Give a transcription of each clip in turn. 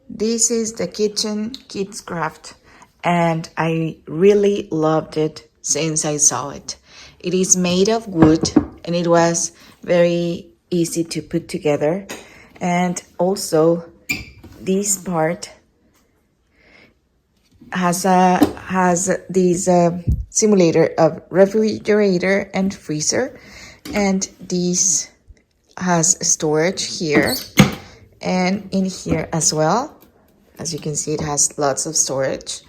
This is the kitchen KidKraft, and I really loved it since I saw it. It is made of wood and it was very easy to put together. And also this part has this simulator of refrigerator and freezer, and this has storage here and in here as well. As you can see, it has lots of storage,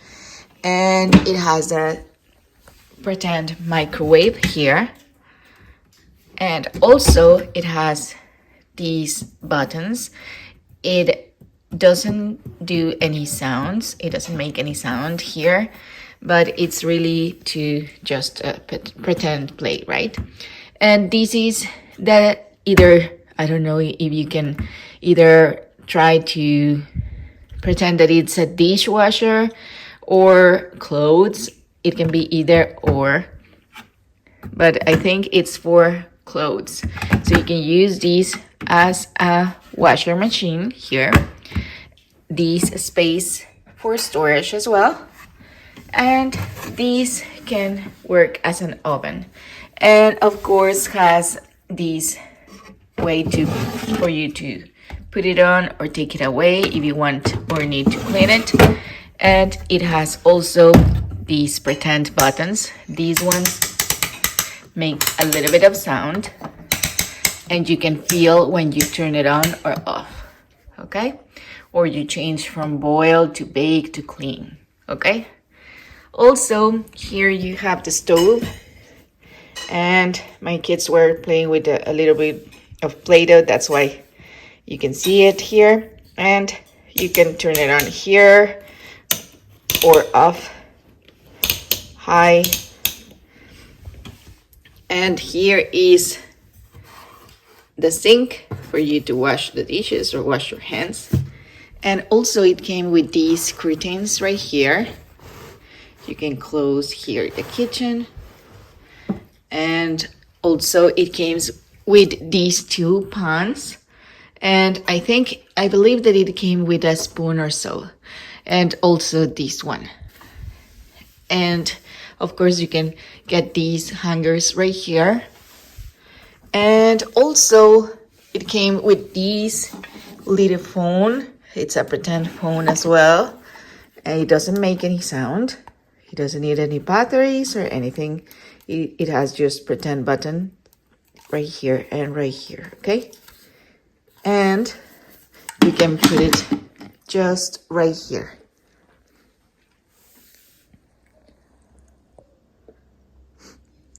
and it has a pretend microwave here, and also it has these buttons. It doesn't do any sounds, it doesn't make any sound here, but it's really to just pretend play, right? And this is that either, I don't know if you can either try to pretend that it's a dishwasher or clothes. It can be either or, but I think it's for clothes. So you can use this as a washer machine here. This space for storage as well. And this can work as an oven. And of course has this way for you to put it on or take it away if you want or need to clean it. And it has also these pretend buttons. These ones make a little bit of sound, and you can feel when you turn it on or off, okay? Or you change from boil to bake to clean, okay? Also, here you have the stove, and my kids were playing with a little bit of Play-Doh. That's why you can see it here, and you can turn it on here or off, high. And here is the sink for you to wash the dishes or wash your hands. And also it came with these curtains right here. You can close here the kitchen. And also it came with these two pans. And I believe that it came with a spoon or so. And also this one. And of course you can get these hangers right here. And also it came with this little phone. It's a pretend phone as well. And it doesn't make any sound. It doesn't need any batteries or anything. It has just pretend button right here and right here, okay? And you can put it just right here.